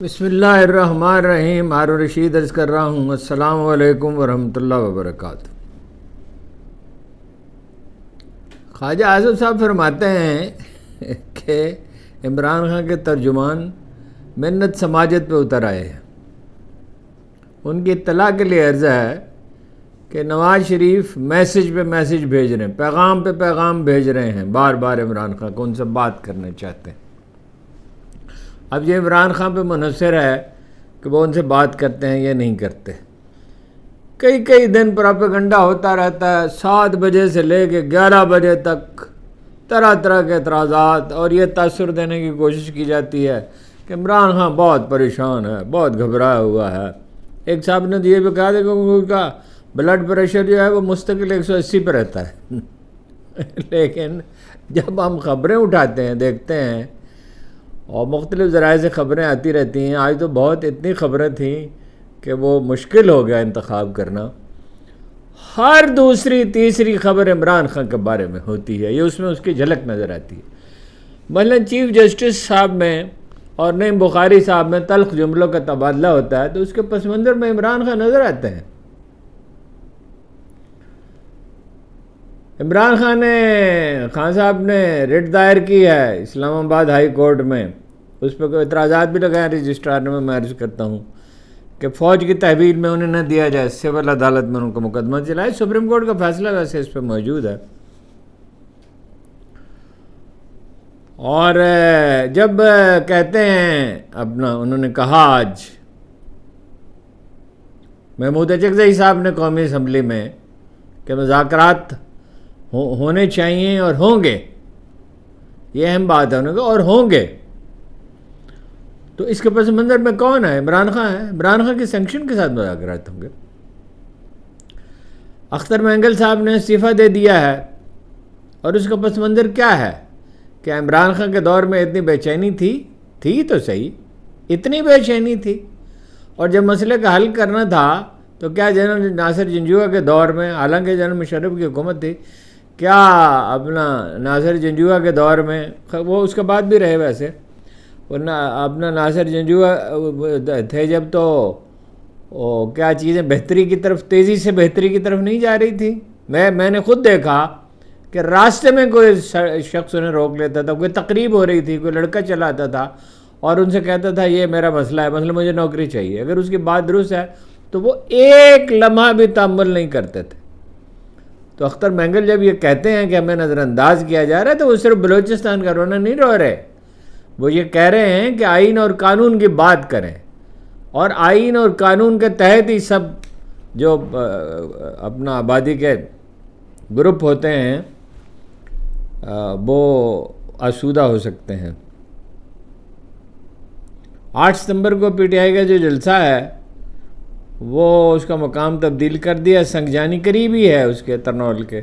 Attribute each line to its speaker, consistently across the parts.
Speaker 1: بسم اللہ الرحمن الرحیم. ہارون رشید عرض کر رہا ہوں. السلام علیکم ورحمۃ اللہ وبرکاتہ. خواجہ اعظم صاحب فرماتے ہیں کہ عمران خان کے ترجمان منت سماجت پہ اتر آئے ہیں. ان کی اطلاع کے لیے عرض ہے کہ نواز شریف میسج پہ میسج بھیج رہے ہیں، پیغام پہ پیغام بھیج رہے ہیں بار بار عمران خان کو، ان سے بات کرنا چاہتے ہیں. اب یہ عمران خان پہ منحصر ہے کہ وہ ان سے بات کرتے ہیں یا نہیں کرتے. کئی دن پراپیگنڈا ہوتا رہتا ہے، 7 بجے سے لے کے 11 بجے تک طرح طرح کے اعتراضات، اور یہ تاثر دینے کی کوشش کی جاتی ہے کہ عمران خان بہت پریشان ہے، بہت گھبرایا ہوا ہے. ایک صاحب نے یہ بھی کہا تھا کہ ان کا بلڈ پریشر جو ہے وہ مستقل 180 پہ رہتا ہے. لیکن جب ہم خبریں اٹھاتے ہیں، دیکھتے ہیں، اور مختلف ذرائع سے خبریں آتی رہتی ہیں. آج تو بہت اتنی خبریں تھیں کہ وہ مشکل ہو گیا انتخاب کرنا. ہر دوسری تیسری خبر عمران خان کے بارے میں ہوتی ہے، یہ اس میں اس کی جھلک نظر آتی ہے. مثلاً چیف جسٹس صاحب میں اور نعیم بخاری صاحب میں تلخ جملوں کا تبادلہ ہوتا ہے تو اس کے پس منظر میں عمران خان نظر آتے ہیں. عمران خان صاحب نے رٹ دائر کی ہے اسلام آباد ہائی کورٹ میں. اس پہ کوئی اعتراضات بھی لگائے رجسٹرار نے. میں عرض کرتا ہوں کہ فوج کی تحویل میں انہیں نہ دیا جائے، سول عدالت میں ان کو مقدمہ چلائے. سپریم کورٹ کا فیصلہ ویسے اس پہ موجود ہے. اور جب کہتے ہیں اپنا، انہوں نے کہا آج محمود اچکزئی صاحب نے قومی اسمبلی میں کہ مذاکرات ہونے چاہیے اور ہوں گے، یہ اہم بات ہے انہوں نے، اور ہوں گے. تو اس کے پس منظر میں کون ہے؟ عمران خان ہے. عمران خان کے سینکشن کے ساتھ مذاکرات ہوں گے. اختر مینگل صاحب نے استعفیٰ دے دیا ہے، اور اس کا پس منظر کیا ہے کہ عمران خان کے دور میں اتنی بے چینی تھی تو صحیح، اتنی بے چینی تھی. اور جب مسئلے کا حل کرنا تھا تو کیا جنرل ناصر جنجوعہ کے دور میں، حالانکہ جنرل مشرف کی حکومت تھی، کیا اپنا ناصر جنجوعہ کے دور میں، وہ اس کے بعد بھی رہے ویسے، ورنہ اپنا ناصر جنجوعہ تھے جب تو کیا چیزیں بہتری کی طرف، تیزی سے بہتری کی طرف نہیں جا رہی تھی. میں نے خود دیکھا کہ راستے میں کوئی شخص انہیں روک لیتا تھا، کوئی تقریب ہو رہی تھی، کوئی لڑکا چلا آتا تھا اور ان سے کہتا تھا یہ میرا مسئلہ ہے، مثلا مجھے نوکری چاہیے. اگر اس کی بات درست ہے تو وہ ایک لمحہ بھی تحمل نہیں کرتے تھے. تو اختر مینگل جب یہ کہتے ہیں کہ ہمیں نظر انداز کیا جا رہا ہے تو وہ صرف بلوچستان کا رونا نہیں رو رہے، وہ یہ کہہ رہے ہیں کہ آئین اور قانون کی بات کریں، اور آئین اور قانون کے تحت ہی سب جو اپنا آبادی کے گروپ ہوتے ہیں وہ آسودہ ہو سکتے ہیں. 8 ستمبر کو پی ٹی آئی کا جو جلسہ ہے وہ اس کا مقام تبدیل کر دیا. سنگجانی قریب ہی ہے اس کے ترنول کے.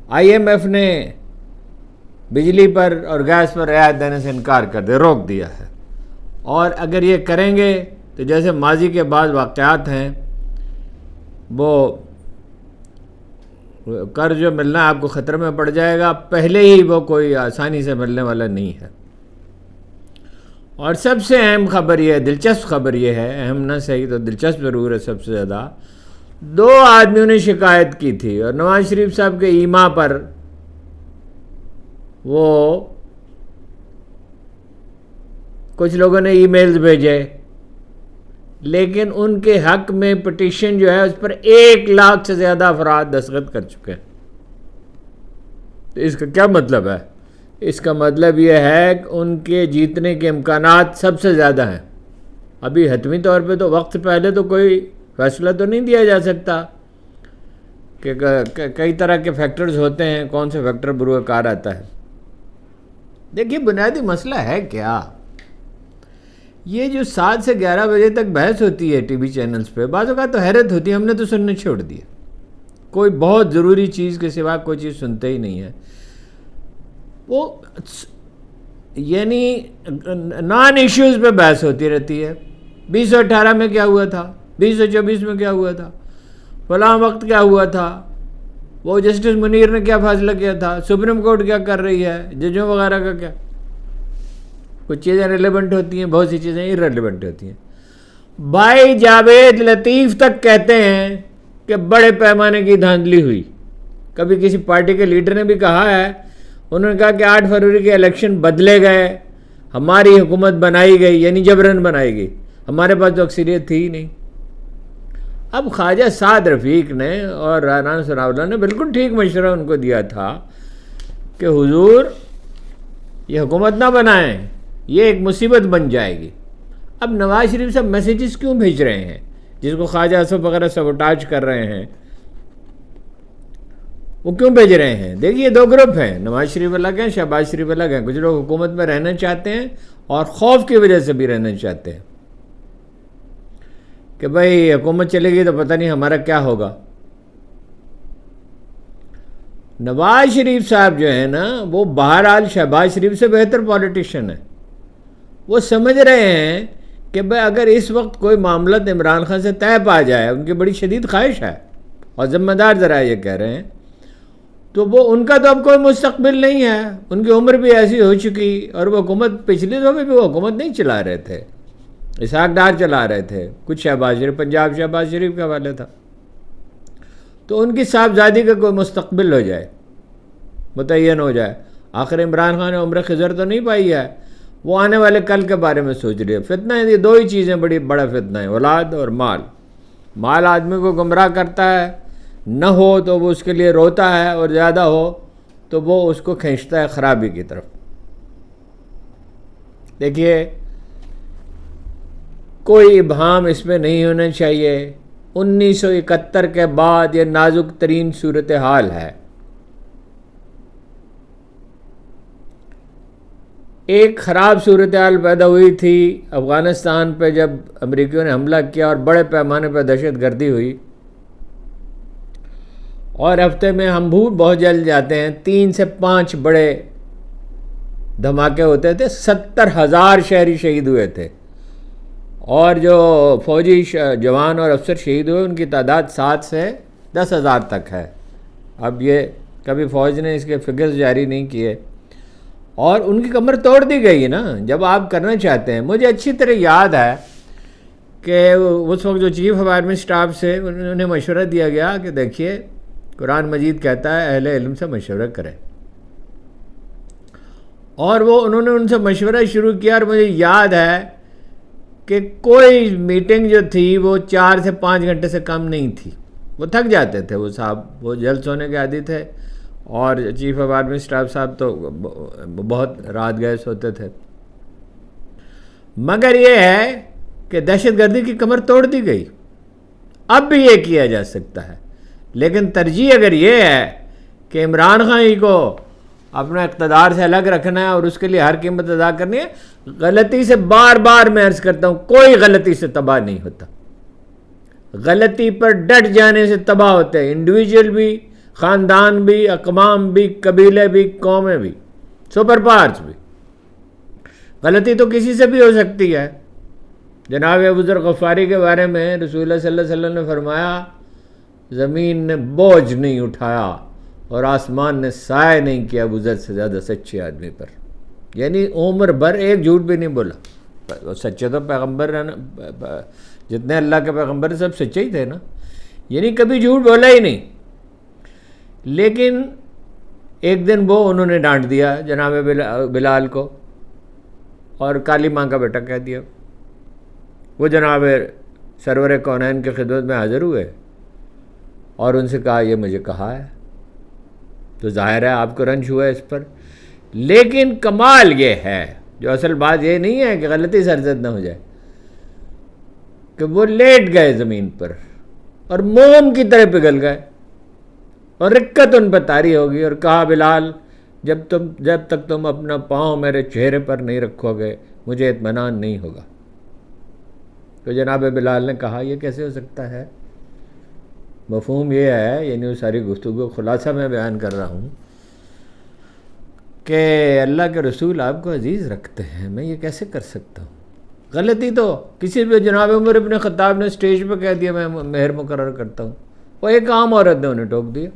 Speaker 1: آئی ایم ایف نے بجلی پر اور گیس پر رعایت دینے سے انکار کر دیا، روک دیا ہے. اور اگر یہ کریں گے تو جیسے ماضی کے بعض واقعات ہیں، وہ قرض جو ملنا آپ کو خطرے میں پڑ جائے گا، پہلے ہی وہ کوئی آسانی سے ملنے والا نہیں ہے. اور سب سے اہم خبر یہ ہے، دلچسپ خبر یہ ہے، اہم نہ صحیح تو دلچسپ ضرور ہے سب سے زیادہ. 2 آدمیوں نے شکایت کی تھی اور نواز شریف صاحب کے ایما پر وہ کچھ لوگوں نے ای میلز بھیجے، لیکن ان کے حق میں پٹیشن جو ہے اس پر 1 لاکھ سے زیادہ افراد دستخط کر چکے ہیں. تو اس کا کیا مطلب ہے؟ اس کا مطلب یہ ہے کہ ان کے جیتنے کے امکانات سب سے زیادہ ہیں. ابھی حتمی طور پہ تو وقت پہلے تو کوئی فیصلہ تو نہیں دیا جا سکتا کہ کئی طرح کے فیکٹرز ہوتے ہیں، کون سے فیکٹر بروئے کار آتا ہے. دیکھیے بنیادی مسئلہ ہے کیا، یہ جو 7 سے 11 بجے تک بحث ہوتی ہے ٹی وی چینلز پہ، بعض اوقات تو حیرت ہوتی ہے، ہم نے تو سننے چھوڑ دیا، کوئی بہت ضروری چیز کے سوا کوئی چیز سنتے ہی نہیں ہے. وہ یعنی نان ایشوز پہ بحث ہوتی رہتی ہے. 2018 میں کیا ہوا تھا، 2024 میں کیا ہوا تھا، فلاں وقت کیا ہوا تھا، وہ جسٹس منیر نے کیا فیصلہ کیا تھا، سپریم کورٹ کیا کر رہی ہے، ججوں وغیرہ کا کیا. کچھ چیزیں ریلیونٹ ہوتی ہیں، بہت سی چیزیں irrelevant ہوتی ہیں۔ بھائی جاوید لطیف تک کہتے ہیں کہ بڑے پیمانے کی دھاندلی ہوئی۔ کبھی کسی پارٹی کے لیڈر نے بھی کہا ہے، انہوں نے کہا کہ 8 فروری کے الیکشن بدلے گئے، ہماری حکومت بنائی گئی، یعنی جبراً بنائی گئی، ہمارے پاس تو اکثریت تھی ہی نہیں۔ اب خواجہ سعد رفیق نے اور رانا ثناء اللہ نے بالکل ٹھیک مشورہ ان کو دیا تھا کہ حضور یہ حکومت نہ بنائیں، یہ ایک مصیبت بن جائے گی۔ اب نواز شریف صاحب میسیجز کیوں بھیج رہے ہیں، جس کو خواجہ اسف وغیرہ سبوٹاج کر رہے ہیں، وہ کیوں بھیج رہے ہیں؟ دیکھیے 2 گروپ ہیں، نواز شریف الگ ہیں، شہباز شریف الگ ہیں۔ کچھ لوگ حکومت میں رہنا چاہتے ہیں اور خوف کی وجہ سے بھی رہنا چاہتے ہیں کہ بھائی حکومت چلے گی تو پتہ نہیں ہمارا کیا ہوگا۔ نواز شریف صاحب جو ہے نا، وہ بہرحال شہباز شریف سے بہتر پولیٹیشین ہے۔ وہ سمجھ رہے ہیں کہ بھائی اگر اس وقت کوئی معاملہ عمران خان سے طے پا جائے، ان کی بڑی شدید خواہش ہے اور ذمہ دار ذرائع یہ کہہ رہے ہیں، تو وہ ان کا تو اب کوئی مستقبل نہیں ہے، ان کی عمر بھی ایسی ہو چکی، اور وہ حکومت پچھلی دفعہ بھی وہ حکومت نہیں چلا رہے تھے، اسحاق ڈار چلا رہے تھے، کچھ شہباز شریف، پنجاب شہباز شریف کے حوالے تھا۔ تو ان کی صاحبزادی کا کوئی مستقبل ہو جائے، متعین ہو جائے۔ آخر عمران خان نے عمر خضر تو نہیں پائی ہے، وہ آنے والے کل کے بارے میں سوچ رہے ہیں۔ فتنہ ہے، یہ 2 ہی چیزیں بڑا فتنہ ہے، اولاد اور مال۔ مال آدمی کو گمراہ کرتا ہے، نہ ہو تو وہ اس کے لیے روتا ہے، اور زیادہ ہو تو وہ اس کو کھینچتا ہے خرابی کی طرف۔ دیکھیے کوئی ابہام اس میں نہیں ہونا چاہیے، 1971 کے بعد یہ نازک ترین صورتحال ہے۔ ایک خراب صورتحال پیدا ہوئی تھی افغانستان پہ جب امریکیوں نے حملہ کیا اور بڑے پیمانے پہ دہشت گردی ہوئی، اور ہفتے میں ہم بھول بہت جلد جاتے ہیں، 3 سے 5 بڑے دھماکے ہوتے تھے، 70,000 شہری شہید ہوئے تھے، اور جو فوجی جوان اور افسر شہید ہوئے ان کی تعداد 7 سے 10,000 تک ہے۔ اب یہ کبھی فوج نے اس کے فگرز جاری نہیں کیے، اور ان کی کمر توڑ دی گئی نا جب آپ کرنا چاہتے ہیں۔ مجھے اچھی طرح یاد ہے کہ اس وقت جو چیف آف آرمی اسٹاف سے انہیں مشورہ دیا گیا کہ دیکھیے قرآن مجید کہتا ہے اہل علم سے مشورہ کریں، اور وہ انہوں نے ان سے مشورہ شروع کیا، اور مجھے یاد ہے کہ کوئی میٹنگ جو تھی وہ 4 سے 5 گھنٹے سے کم نہیں تھی۔ وہ تھک جاتے تھے وہ صاحب، وہ جلد سونے کے عادی تھے، اور چیف آف آرمی اسٹاف صاحب تو بہت رات گئے سوتے تھے۔ مگر یہ ہے کہ دہشت گردی کی کمر توڑ دی گئی، اب بھی یہ کیا جا سکتا ہے، لیکن ترجیح اگر یہ ہے کہ عمران خان ہی کو اپنا اقتدار سے الگ رکھنا ہے اور اس کے لیے ہر قیمت ادا کرنی ہے، غلطی سے بار بار میں عرض کرتا ہوں، کوئی غلطی سے تباہ نہیں ہوتا، غلطی پر ڈٹ جانے سے تباہ ہوتے ہیں، انڈیویجول بھی، خاندان بھی، اقوام بھی، قبیلے بھی، قومیں بھی، سپر پاورز بھی۔ غلطی تو کسی سے بھی ہو سکتی ہے۔ جناب ابو ذر غفاری کے بارے میں رسول اللہ صلی اللہ علیہ وسلم نے فرمایا، زمین نے بوجھ نہیں اٹھایا اور آسمان نے سایہ نہیں کیا ابو ذر سے زیادہ سچے آدمی پر، یعنی عمر بھر ایک جھوٹ بھی نہیں بولا۔ سچے تو پیغمبر جتنے اللہ کے پیغمبر سب سچے ہی تھے نا، یعنی کبھی جھوٹ بولا ہی نہیں۔ لیکن ایک دن وہ انہوں نے ڈانٹ دیا جناب بلال کو، اور کالی ماں کا بیٹا کہہ دیا۔ وہ جناب سرور کونین کی خدمت میں حاضر ہوئے اور ان سے کہا یہ مجھے کہا ہے، تو ظاہر ہے آپ کو رنج ہوا ہے اس پر۔ لیکن کمال یہ ہے، جو اصل بات یہ نہیں ہے کہ غلطی سرزد نہ ہو جائے، کہ وہ لیٹ گئے زمین پر اور موم کی طرح پگھل گئے، اور رکت ان پر طاری ہوگی، اور کہا بلال جب تک تم اپنا پاؤں میرے چہرے پر نہیں رکھو گے مجھے اطمینان نہیں ہوگا۔ تو جناب بلال نے کہا یہ کیسے ہو سکتا ہے؟ مفہوم یہ ہے، یعنی وہ ساری گفتگو خلاصہ میں بیان کر رہا ہوں کہ اللہ کے رسول آپ کو عزیز رکھتے ہیں، میں یہ کیسے کر سکتا ہوں؟ غلطی تو کسی بھی، جناب عمر ابن خطاب نے سٹیج پہ کہہ دیا میں مہر مقرر کرتا ہوں، وہ ایک عام عورت نے انہیں ٹوک دیا،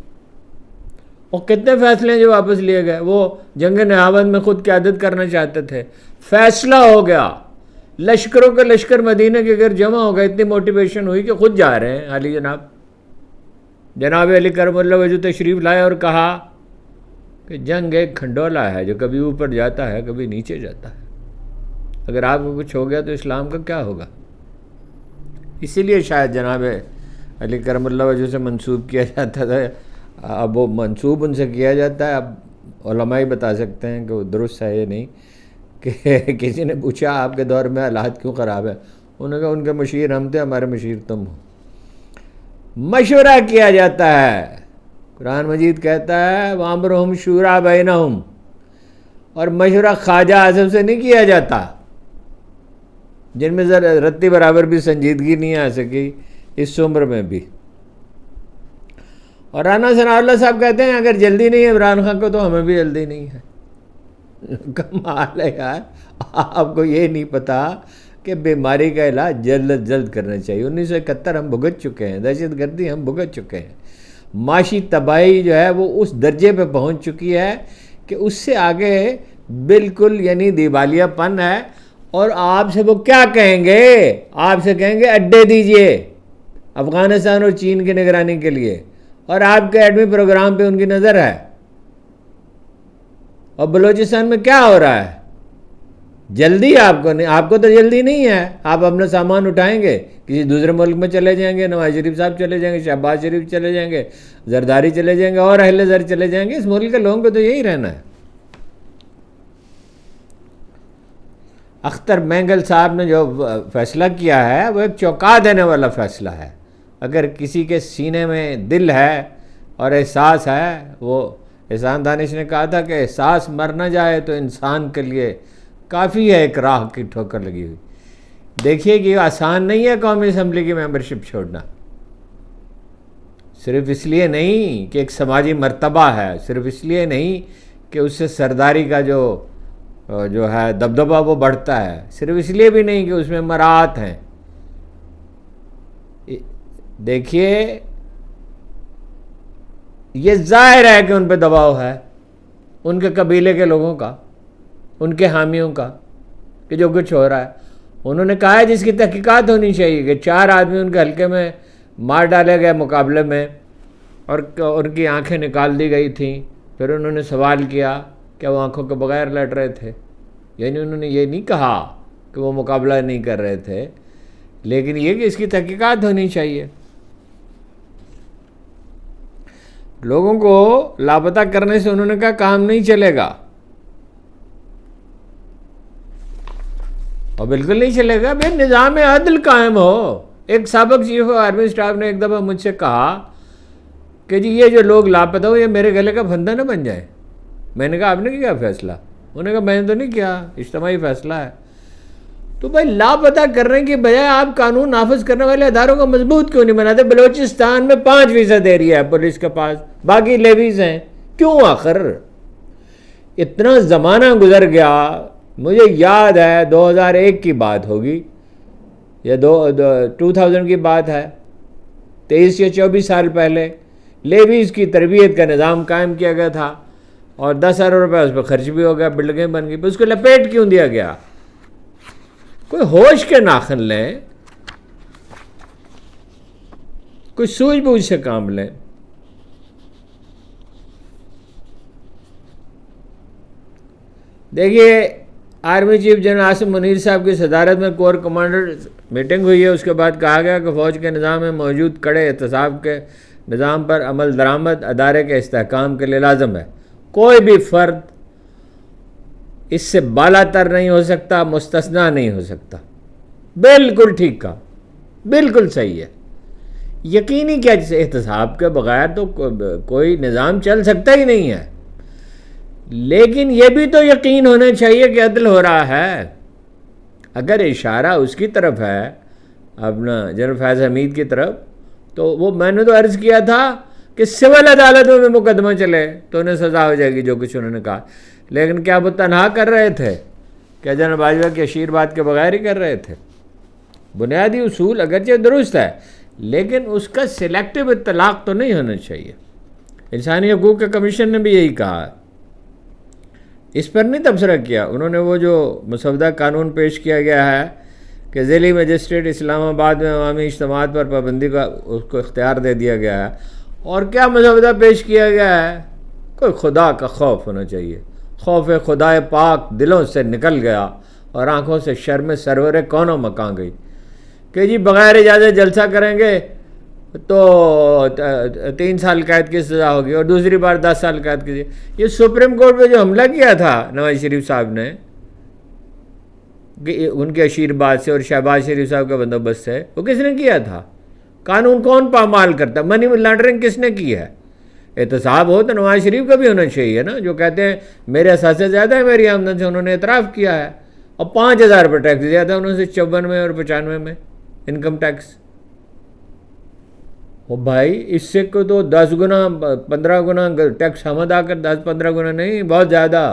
Speaker 1: اور کتنے فیصلے جو واپس لیے گئے. وہ جنگ نہاوند میں خود قیادت کرنا چاہتے تھے, فیصلہ ہو گیا, لشکروں کے لشکر مدینہ کے گھر جمع ہو گئے, اتنی موٹیویشن ہوئی کہ خود جا رہے ہیں علی جناب علی کرم اللہ وجہ تشریف لائے اور کہا کہ جنگ ایک کھنڈولا ہے جو کبھی اوپر جاتا ہے کبھی نیچے جاتا ہے. اگر آپ کو کچھ ہو گیا تو اسلام کا کیا ہوگا؟ اسی لیے شاید جناب علی کرم اللہ وجہ سے منسوب کیا جاتا تھا. اب وہ منسوب ان سے کیا جاتا ہے, اب علماء ہی بتا سکتے ہیں کہ وہ درست ہے یا نہیں. کہ کسی نے پوچھا آپ کے دور میں حالات کیوں خراب ہے؟ انہوں نے کہا ان کے مشیر ہم تھے, ہمارے مشیر تم ہو. مشورہ کیا جاتا ہے. قرآن مجید کہتا ہے وَأَمْرُهُمْ شُورَىٰ بَيْنَهُمْ, اور مشورہ خواجہ اعظم سے نہیں کیا جاتا, جن میں ذرا رتی برابر بھی سنجیدگی نہیں آ سکی اس عمر میں بھی. اور رانا ثناء اللہ صاحب کہتے ہیں اگر جلدی نہیں ہے عمران خان کو تو ہمیں بھی جلدی نہیں ہے. کمال ہے یار, آپ کو یہ نہیں پتا کہ بیماری کا علاج جلد از جلد کرنا چاہیے. 1971 ہم بھگت چکے ہیں, دہشت گردی ہم بھگت چکے ہیں, معاشی تباہی جو ہے وہ اس درجے پہ پہنچ چکی ہے کہ اس سے آگے بالکل یعنی دیوالیہ پن ہے. اور آپ سے وہ کیا کہیں گے؟ آپ سے کہیں گے اڈے دیجئے افغانستان اور چین کی نگرانی کے لیے, اور آپ کے ایٹمی پروگرام پہ ان کی نظر ہے. اور بلوچستان میں کیا ہو رہا ہے؟ جلدی آپ کو نہیں, آپ کو تو جلدی نہیں ہے. آپ اپنا سامان اٹھائیں گے, کسی دوسرے ملک میں چلے جائیں گے, نواز شریف صاحب چلے جائیں گے, شہباز شریف چلے جائیں گے, زرداری چلے جائیں گے, اور اہل زر چلے جائیں گے. اس ملک کے لوگوں کو تو یہی رہنا ہے. اختر مینگل صاحب نے جو فیصلہ کیا ہے وہ ایک چونکا دینے والا فیصلہ ہے. اگر کسی کے سینے میں دل ہے اور احساس ہے, وہ احسان دانش نے کہا تھا کہ احساس مر نہ جائے تو انسان کے لیے کافی ہے ایک راہ کی ٹھوکر لگی ہوئی. دیکھیے کہ آسان نہیں ہے قومی اسمبلی کی ممبرشپ چھوڑنا, صرف اس لیے نہیں کہ ایک سماجی مرتبہ ہے, صرف اس لیے نہیں کہ اس سے سرداری کا جو ہے دبدبہ وہ بڑھتا ہے, صرف اس لیے بھی نہیں کہ اس میں مراعات ہیں. دیکھیے یہ ظاہر ہے کہ ان پہ دباؤ ہے, ان کے قبیلے کے لوگوں کا, ان کے حامیوں کا, کہ جو کچھ ہو رہا ہے. انہوں نے کہا ہے جس کی تحقیقات ہونی چاہیے کہ 4 آدمی ان کے حلقے میں مار ڈالے گئے مقابلے میں, اور ان کی آنکھیں نکال دی گئی تھیں. پھر انہوں نے سوال کیا کہ وہ آنکھوں کے بغیر لڑ رہے تھے. یعنی انہوں نے یہ نہیں کہا کہ وہ مقابلہ نہیں کر رہے تھے, لیکن یہ کہ اس کی تحقیقات ہونی چاہیے. لوگوں کو لاپتہ کرنے سے انہوں نے کہا کام نہیں چلے گا, اور بالکل نہیں چلے گا. بھائی نظام عدل قائم ہو. ایک سابق چیف آف آرمی اسٹاف نے ایک دفعہ مجھ سے کہا کہ جی یہ جو لوگ لاپتہ ہو یہ میرے گلے کا پھندا نہ بن جائے. میں نے کہا آپ نے کیا فیصلہ؟ انہوں نے کہا میں نے تو نہیں کیا, اجتماعی فیصلہ ہے. تو بھائی لاپتہ کرنے کی بجائے آپ قانون نافذ کرنے والے اداروں کو مضبوط کیوں نہیں بناتے؟ بلوچستان میں 5% ایریا ہے پولیس کے پاس, باقی لیویز ہیں. کیوں آخر اتنا زمانہ گزر گیا؟ مجھے یاد ہے 2001 کی بات ہوگی یا 2000 کی بات ہے, 23 یا 24 سال پہلے لیویز کی تربیت کا نظام قائم کیا گیا تھا, اور 10 ارب روپے اس پہ خرچ بھی ہو گیا, بلڈنگیں بن گئی. اس کو لپیٹ کیوں دیا گیا؟ کوئی ہوش کے ناخن لیں, کوئی سوجھ بوجھ سے کام لیں. دیکھیے army chief general Asim Munir صاحب کی صدارت میں کور کمانڈر میٹنگ ہوئی ہے. اس کے بعد کہا گیا کہ فوج کے نظام میں موجود کڑے احتساب کے نظام پر عمل درآمد ادارے کے استحکام کے لیے لازم ہے. کوئی بھی فرد اس سے بالا تر نہیں ہو سکتا, مستثنا نہیں ہو سکتا. بالکل ٹھیک کہا, بالکل صحیح ہے. یقینی کیا احتساب کے بغیر تو کوئی نظام چل سکتا ہی نہیں ہے. لیکن یہ بھی تو یقین ہونا چاہیے کہ عدل ہو رہا ہے. اگر اشارہ اس کی طرف ہے اپنا جنرل فیض حمید کی طرف, تو وہ میں نے تو عرض کیا تھا کہ سول عدالتوں میں مقدمہ چلے تو انہیں سزا ہو جائے گی جو کچھ انہوں نے کہا. لیکن کیا وہ تنہا کر رہے تھے؟ کیا جنرل باجوہ کی آشیرواد کے بغیر ہی کر رہے تھے؟ بنیادی اصول اگرچہ درست ہے, لیکن اس کا سلیکٹو اطلاق تو نہیں ہونا چاہیے. انسانی حقوق کے کمیشن نے بھی یہی کہا، اس پر نہیں تبصرہ کیا انہوں نے۔ وہ جو مسودہ قانون پیش کیا گیا ہے کہ ذیلی مجسٹریٹ اسلام آباد میں عوامی اجتماعات پر پابندی کا اس کو اختیار دے دیا گیا ہے، اور کیا مسودہ پیش کیا گیا ہے؟ کوئی خدا کا خوف ہونا چاہیے، خوف خدا پاک دلوں سے نکل گیا اور آنکھوں سے شرم سرور کونوں مکان گئی کہ جی بغیر اجازت جلسہ کریں گے تو 3 سال قید کی سزا ہوگی اور دوسری بار 10 سال قید کی۔ یہ سپریم کورٹ پہ جو حملہ کیا تھا نواز شریف صاحب نے کہ ان کے اشیرباد سے اور شہباز شریف صاحب کا بندوبست سے، وہ کس نے کیا تھا؟ قانون کون پامال کرتا؟ منی لانڈرنگ کس نے کی ہے؟ احتساب ہو تو نواز شریف کا بھی ہونا چاہیے نا، جو کہتے ہیں میرے اثاثے زیادہ ہے میری آمدن سے، انہوں نے اعتراف کیا ہے اور 5,000 روپے ٹیکس دیا تھا انہوں سے 54 میں اور 95 میں انکم ٹیکس۔ وہ بھائی اس سے کو تو 10 گنا 15 گنا ٹیکس ہم ادا کر، 10-15 گنا نہیں، بہت زیادہ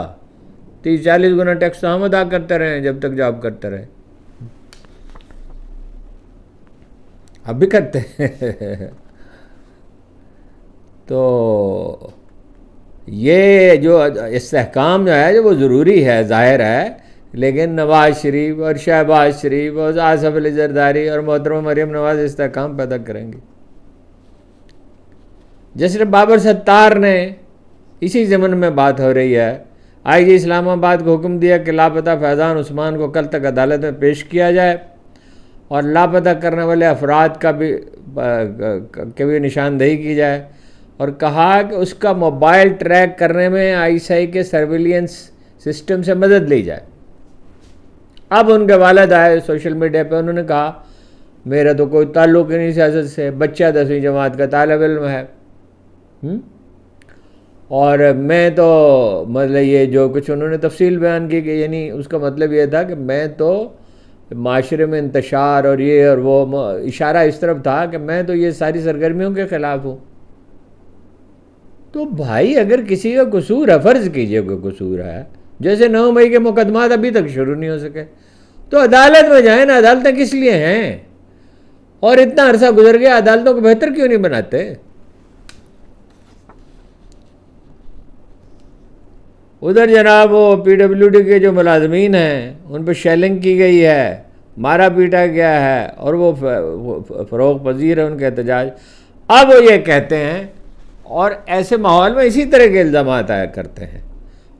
Speaker 1: 30-40 گنا ٹیکس تو ہم ادا کرتے رہے جب تک جاب کرتے رہے، اب بھی کرتے ہیں۔ تو یہ جو استحکام جو ہے وہ ضروری ہے، ظاہر ہے، لیکن نواز شریف اور شہباز شریف اور آصف علی زرداری اور محترمہ مریم نواز استحکام پیدا کریں گے۔ جسر بابر ستار نے اسی ضمن میں بات ہو رہی ہے، آئی جی اسلام آباد کو حکم دیا کہ لاپتہ فیضان عثمان کو کل تک عدالت میں پیش کیا جائے اور لاپتہ کرنے والے افراد کا بھی نشاندہی کی جائے، اور کہا کہ اس کا موبائل ٹریک کرنے میں ISI کے سرویلینس سسٹم سے مدد لی جائے۔ اب ان کے والد آئے سوشل میڈیا پہ، انہوں نے کہا میرا تو کوئی تعلق ہی نہیں سیاست سے، بچہ 10ویں جماعت کا طالب علم ہے، اور میں تو مطلب یہ جو کچھ انہوں نے تفصیل بیان کی کہ یعنی اس کا مطلب یہ تھا کہ میں تو معاشرے میں انتشار اور یہ اور وہ، اشارہ اس طرف تھا کہ میں تو یہ ساری سرگرمیوں کے خلاف ہوں۔ تو بھائی اگر کسی کا قصور ہے، فرض کیجئے کوئی قصور ہے، جیسے 9 مئی کے مقدمات ابھی تک شروع نہیں ہو سکے، تو عدالت میں جائیں نا، عدالتیں کس لیے ہیں؟ اور اتنا عرصہ گزر گیا، عدالتوں کو بہتر کیوں نہیں بناتے؟ ادھر جناب وہ PWD کے جو ملازمین ہیں ان پہ شیلنگ کی گئی ہے، مارا پیٹا گیا ہے، اور وہ فروغ پذیر ہے ان کے احتجاج۔ اب وہ یہ کہتے ہیں، اور ایسے ماحول میں اسی طرح کے الزامات آیا کرتے ہیں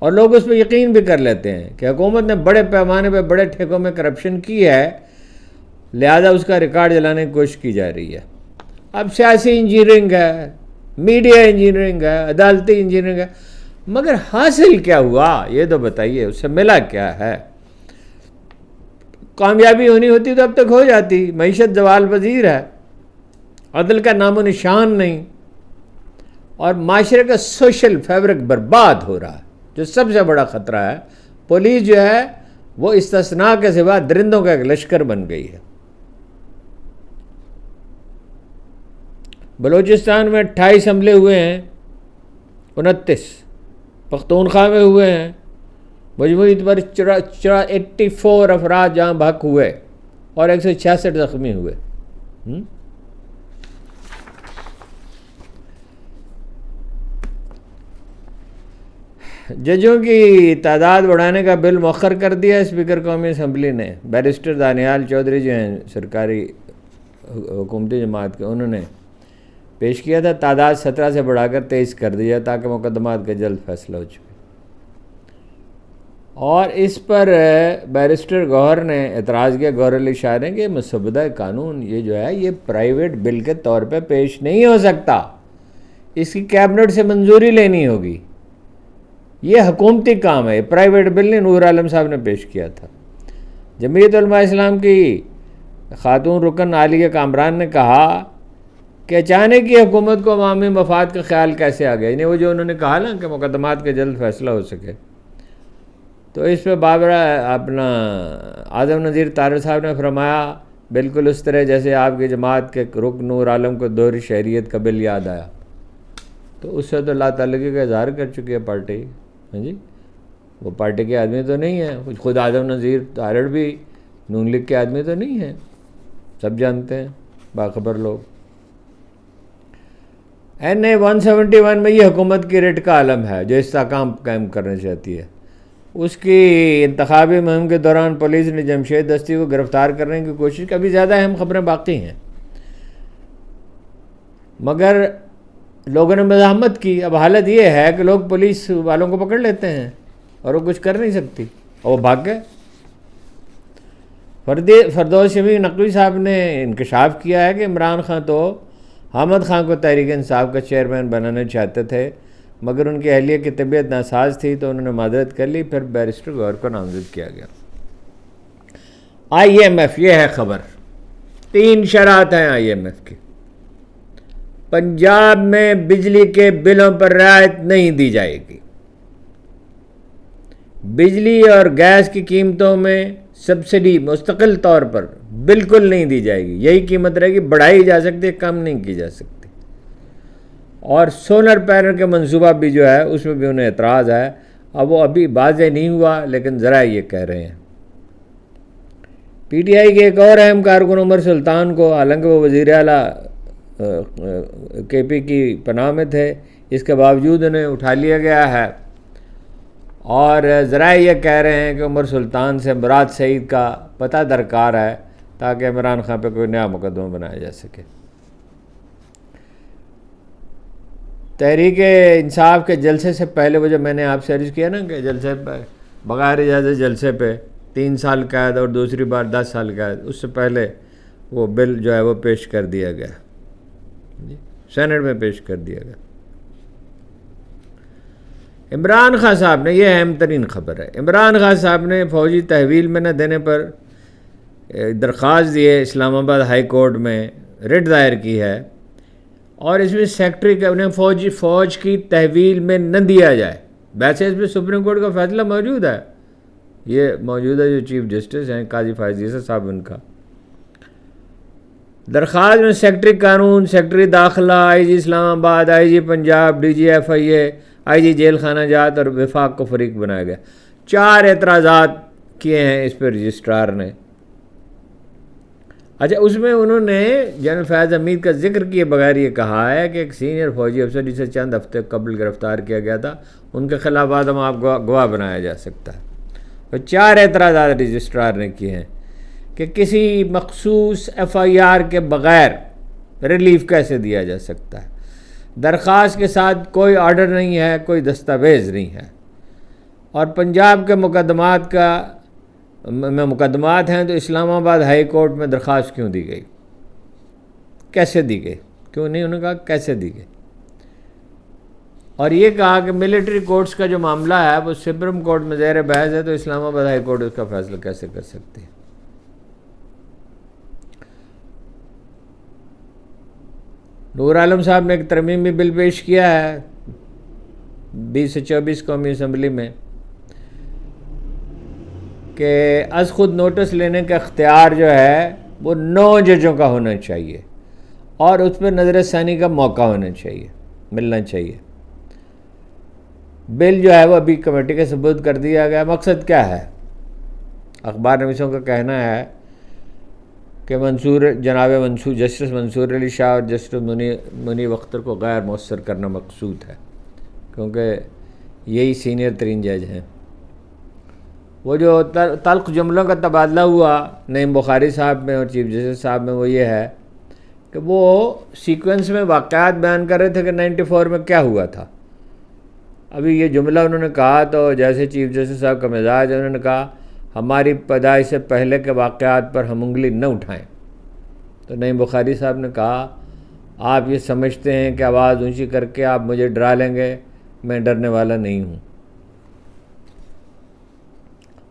Speaker 1: اور لوگ اس پہ یقین بھی کر لیتے ہیں کہ حکومت نے بڑے پیمانے پہ بڑے ٹھیکوں میں کرپشن کی ہے، لہذا اس کا ریکارڈ جلانے کی کوشش کی جا رہی ہے۔ اب سیاسی انجینئرنگ ہے، میڈیا انجینئرنگ ہے، عدالتی انجینئرنگ ہے، مگر حاصل کیا ہوا یہ تو بتائیے، اس سے ملا کیا ہے؟ کامیابی ہونی ہوتی تو اب تک ہو جاتی، معیشت زوال پذیر ہے، عدل کا نام و نشان نہیں، اور معاشرے کا سوشل فیبرک برباد ہو رہا ہے، جو سب سے بڑا خطرہ ہے۔ پولیس جو ہے وہ استثناء کے سوا درندوں کا ایک لشکر بن گئی ہے۔ بلوچستان میں 28 حملے ہوئے ہیں، 29 پختونخوا میں ہوئے ہیں، مجموعی پر 84 افراد جہاں بھک ہوئے اور 166 زخمی ہوئے۔ ججوں کی تعداد بڑھانے کا بل مؤخر کر دیا اسپیکر قومی اسمبلی نے۔ بیرسٹر دانیال چودھری جو ہیں سرکاری حکومتی جماعت کے، انہوں نے پیش کیا تھا تعداد 17 سے بڑھا کر 23 کر دیا تاکہ مقدمات کا جلد فیصلہ ہو چکے، اور اس پر بیرسٹر گوہر نے اعتراض کیا، گوہر علی شاہ نے، کہ مسودہ قانون یہ جو ہے یہ پرائیویٹ بل کے طور پہ پیش نہیں ہو سکتا، اس کی کیبنٹ سے منظوری لینی ہوگی، یہ حکومتی کام ہے، پرائیویٹ بل نہیں۔ نور عالم صاحب نے پیش کیا تھا۔ جمعیت علماء اسلام کی خاتون رکن عالیہ کامران نے کہا کہ اچانک یہ حکومت کو عوامی مفاد کا خیال کیسے آ گیا، یعنی وہ جو انہوں نے کہا نا کہ مقدمات کا جلد فیصلہ ہو سکے، تو اس پہ بابرہ اپنا اعظم نذیر طاہر صاحب نے فرمایا بالکل اس طرح جیسے آپ کی جماعت کے رکن نور عالم کو دوہری شہریت کا بل یاد آیا، تو اس سے تو لا تعلقی کا اظہار کر چکی ہے پارٹی۔ ہاں جی، وہ پارٹی کے آدمی تو نہیں ہیں، خود اعظم نذیر طاہر بھی نون لیگ کے آدمی تو نہیں ہیں، سب جانتے ہیں باخبر لوگ۔ NA-171 میں یہ حکومت کی ریٹ کا عالم ہے جو استحکام قائم کرنا چاہتی ہے. اس کی انتخابی مہم کے دوران پولیس نے جمشید دستی کو گرفتار کرنے کی کوشش کی. ابھی زیادہ اہم خبریں باقی ہیں مگر لوگوں نے مزاحمت کی. اب حالت یہ ہے کہ لوگ پولیس والوں کو پکڑ لیتے ہیں اور وہ کچھ کر نہیں سکتی اور وہ بھاگ گئے. فردوس شفیق نقوی صاحب نے انکشاف کیا ہے کہ عمران خان تو حامد خان کو تحریک انصاف کا چیئرمین بنانا چاہتے تھے مگر ان کی اہلیہ کی طبیعت ناساز تھی تو انہوں نے معذرت کر لی. پھر بیرسٹر گور کو نامزد کیا گیا. IMF یہ ہے خبر. 3 شرائط ہیں IMF کی. پنجاب میں بجلی کے بلوں پر رعایت نہیں دی جائے گی. بجلی اور گیس کی قیمتوں میں سبسڈی مستقل طور پر بالکل نہیں دی جائے گی. یہی قیمت رہے گی, بڑھائی جا سکتی ہے, کم نہیں کی جا سکتی. اور سولر پینل کے منصوبہ بھی جو ہے اس میں بھی انہیں اعتراض ہے. اب وہ ابھی واضح نہیں ہوا لیکن ذرا یہ کہہ رہے ہیں. PTI کے ایک اور اہم کارکن عمر سلطان کو, حالانکہ وہ وزیر اعلیٰ KP کی پناہ میں تھے, اس کے باوجود انہیں اٹھا لیا گیا ہے اور ذرائع یہ کہہ رہے ہیں کہ عمر سلطان سے مراد سعید کا پتہ درکار ہے تاکہ عمران خان پہ کوئی نیا مقدمہ بنایا جا سکے. تحریک انصاف کے جلسے سے پہلے وہ جو میں نے آپ سے عرض کیا نا کہ جلسے پہ بغیر اجازت جلسے پہ 3 سال قید اور دوسری بار 10 سال قید, اس سے پہلے وہ بل جو ہے وہ پیش کر دیا گیا, سینٹ میں پیش کر دیا گیا. عمران خان صاحب نے, یہ اہم ترین خبر ہے, عمران خان صاحب نے فوجی تحویل میں نہ دینے پر درخواست دی ہے. اسلام آباد ہائی کورٹ میں رٹ دائر کی ہے اور اس میں سیکٹری کا انہیں فوج کی تحویل میں نہ دیا جائے. ویسے اس میں سپریم کورٹ کا فیصلہ موجود ہے, یہ موجودہ جو چیف جسٹس ہیں قاضی فائز عیسی صاحب, ان کا درخواست میں سیکٹری قانون, سیکٹری داخلہ, IG اسلام آباد, IG Punjab, DG FIA, IG jail خانہ جات اور وفاق کو فریق بنایا گیا. 4 اعتراضات کیے ہیں اس پہ رجسٹرار نے. اچھا, اس میں انہوں نے جنرل فیاض حمید کا ذکر کیے بغیر یہ کہا ہے کہ ایک سینئر فوجی افسر جسے چند ہفتے قبل گرفتار کیا گیا تھا, ان کے خلاف آدم آپ گواہ بنایا جا سکتا ہے. اور 4 اعتراضات رجسٹرار نے کیے ہیں کہ کسی مخصوص FIR کے بغیر ریلیف کیسے دیا جا سکتا ہے. درخواست کے ساتھ کوئی آرڈر نہیں ہے, کوئی دستاویز نہیں ہے. اور پنجاب کے مقدمات ہیں تو اسلام آباد ہائی کورٹ میں درخواست کیوں دی گئی, کیسے دی گئی, کیوں نہیں, انہوں نے کہا کیسے دی گئی. اور یہ کہا کہ ملٹری کورٹس کا جو معاملہ ہے وہ سپریم کورٹ میں زیر بحث ہے تو اسلام آباد ہائی کورٹ اس کا فیصلہ کیسے کر سکتی ہے. نور عالم صاحب نے ایک ترمیمی بل پیش کیا ہے 20 سے 24 قومی اسمبلی میں کہ از خود نوٹس لینے کا اختیار جو ہے وہ 9 ججوں کا ہونا چاہیے اور اس پہ نظر ثانی کا موقع ہونا چاہیے, ملنا چاہیے. بل جو ہے وہ ابھی کمیٹی کے سپرد کر دیا گیا. مقصد کیا ہے؟ اخبار نویسوں کا کہنا ہے کہ جسٹس منصور علی شاہ اور جسٹس منیب اختر کو غیر مؤثر کرنا مقصود ہے کیونکہ یہی سینئر ترین جج ہیں. وہ جو تلخ جملوں کا تبادلہ ہوا نعیم بخاری صاحب میں اور چیف جسٹس صاحب میں وہ یہ ہے کہ وہ سیکوینس میں واقعات بیان کر رہے تھے کہ 94 میں کیا ہوا تھا. ابھی یہ جملہ انہوں نے کہا تو جیسے چیف جسٹس صاحب کا مزاج ہے, انہوں نے کہا ہماری پیدائش سے پہلے کے واقعات پر ہم انگلی نہ اٹھائیں. تو نعیم بخاری صاحب نے کہا آپ یہ سمجھتے ہیں کہ آواز اونچی کر کے آپ مجھے ڈرا لیں گے, میں ڈرنے والا نہیں ہوں.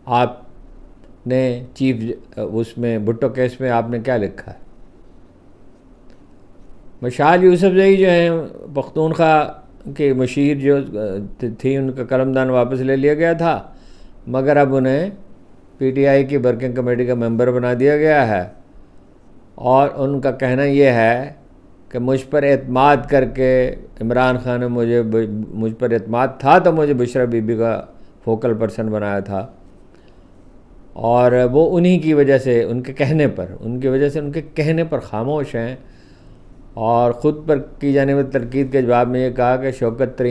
Speaker 1: آپ نے اس میں بھٹو کیس میں آپ نے کیا لکھا ہے؟ مشال یوسف زئی جو ہیں پختونخوا کے مشیر جو تھی, ان کا قلمدان واپس لے لیا گیا تھا مگر اب انہیں PTI کی ورکنگ کمیٹی کا ممبر بنا دیا گیا ہے. اور ان کا کہنا یہ ہے کہ مجھ پر اعتماد کر کے عمران خان نے مجھ پر اعتماد تھا تو مجھے بشرا بی بی کا فوکل پرسن بنایا تھا اور وہ انہی کی وجہ سے ان کے کہنے پر خاموش ہیں اور خود پر کی جانے والی تنقید کے جواب میں یہ کہا کہ شوکت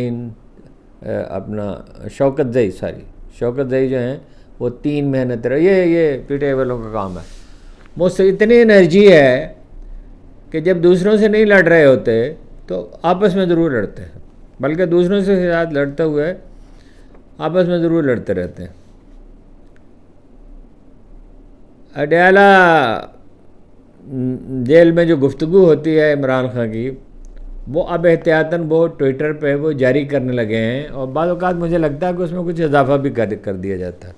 Speaker 1: زئی جو ہیں وہ 3 مہینے یہ پی ٹی آئی والوں کا کام ہے. مجھ سے اتنی انرجی ہے کہ جب دوسروں سے نہیں لڑ رہے ہوتے تو آپس میں ضرور لڑتے ہیں، بلکہ دوسروں سے ساتھ لڑتے ہوئے آپس میں ضرور لڑتے رہتے ہیں. اڈیالہ جیل میں جو گفتگو ہوتی ہے عمران خان کی، وہ اب احتیاطاً وہ ٹویٹر پہ وہ جاری کرنے لگے ہیں، اور بعض اوقات مجھے لگتا ہے کہ اس میں کچھ اضافہ بھی کر دیا جاتا ہے.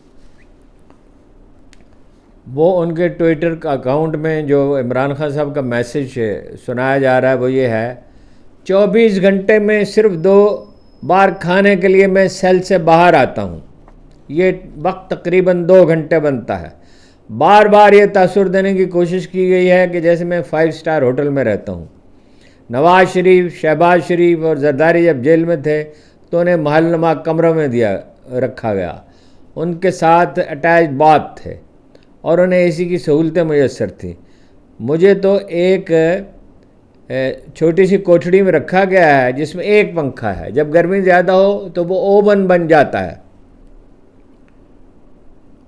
Speaker 1: وہ ان کے ٹویٹر اکاؤنٹ میں جو عمران خان صاحب کا میسج سنایا جا رہا ہے وہ یہ ہے: 24 گھنٹے میں صرف 2 بار کھانے کے لیے میں سیل سے باہر آتا ہوں. یہ وقت تقریباً 2 گھنٹے بنتا ہے. بار بار یہ تاثر دینے کی کوشش کی گئی ہے کہ جیسے میں 5 اسٹار ہوٹل میں رہتا ہوں. نواز شریف، شہباز شریف اور زرداری جب جیل میں تھے تو انہیں محل نما کمروں میں رکھا گیا. ان کے ساتھ اٹیچ باتھ تھے اور انہیں اے سی کی سہولتیں میسر تھیں. مجھے تو ایک چھوٹی سی کوٹھڑی میں رکھا گیا ہے جس میں ایک پنکھا ہے. جب گرمی زیادہ ہو تو وہ اوون بن جاتا ہے.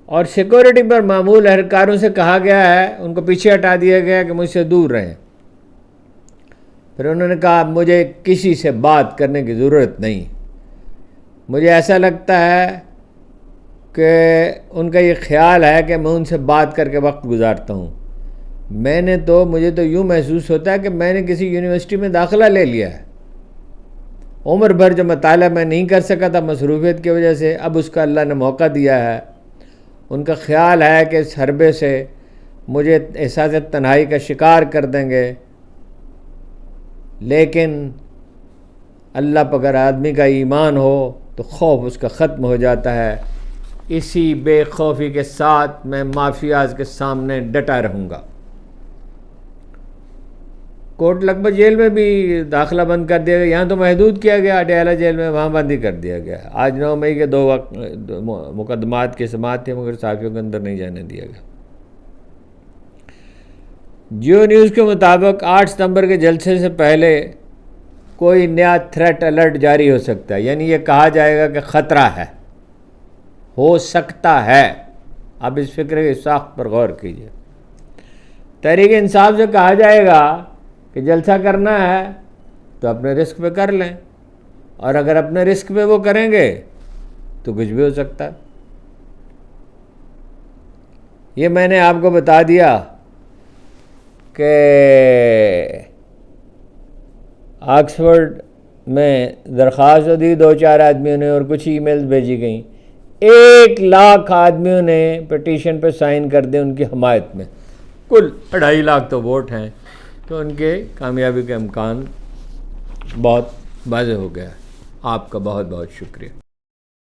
Speaker 1: اور سیکورٹی پر معمول اہلکاروں سے کہا گیا ہے، ان کو پیچھے ہٹا دیا گیا کہ مجھ سے دور رہیں. پھر انہوں نے کہا مجھے کسی سے بات کرنے کی ضرورت نہیں. مجھے ایسا لگتا ہے کہ ان کا یہ خیال ہے کہ میں ان سے بات کر کے وقت گزارتا ہوں. مجھے تو یوں محسوس ہوتا ہے کہ میں نے کسی یونیورسٹی میں داخلہ لے لیا ہے. عمر بھر جو مطالعہ میں نہیں کر سکا تھا مصروفیت کی وجہ سے، اب اس کا اللہ نے موقع دیا ہے. ان کا خیال ہے کہ اس حربے سے مجھے احساس تنہائی کا شکار کر دیں گے، لیکن اللہ پر اگر آدمی کا ایمان ہو تو خوف اس کا ختم ہو جاتا ہے. اسی بے خوفی کے ساتھ میں مافیاز کے سامنے ڈٹا رہوں گا. کوٹ لکھپت جیل میں بھی داخلہ بند کر دیا گیا. یہاں تو محدود کیا گیا، اڈیالہ جیل میں وہاں بند ہی کر دیا گیا. آج 9 مئی کے 2 مقدمات کی سماعت تھی، مگر صحافیوں کے اندر نہیں جانے دیا گیا. جیو نیوز کے مطابق 8 ستمبر کے جلسے سے پہلے کوئی نیا تھریٹ الرٹ جاری ہو سکتا ہے. یعنی یہ کہا جائے گا کہ خطرہ ہے، ہو سکتا ہے. اب اس فکر کی ساخت پر غور کیجیے. تحریک انصاف سے کہا جائے گا کہ جلسہ کرنا ہے تو اپنے رسک پہ کر لیں، اور اگر اپنے رسک پہ وہ کریں گے تو کچھ بھی ہو سکتا ہے. یہ میں نے آپ کو بتا دیا کہ آکسفورڈ میں درخواست دی 2-4 آدمیوں نے اور کچھ ای میلز بھیجی گئیں. 1 لاکھ آدمیوں نے پٹیشن پہ سائن کر دیں ان کی حمایت میں. کل 2.5 لاکھ تو ووٹ ہیں، تو ان کے کامیابی کا امکان بہت واضح ہو گیا ہے. آپ کا بہت بہت شکریہ.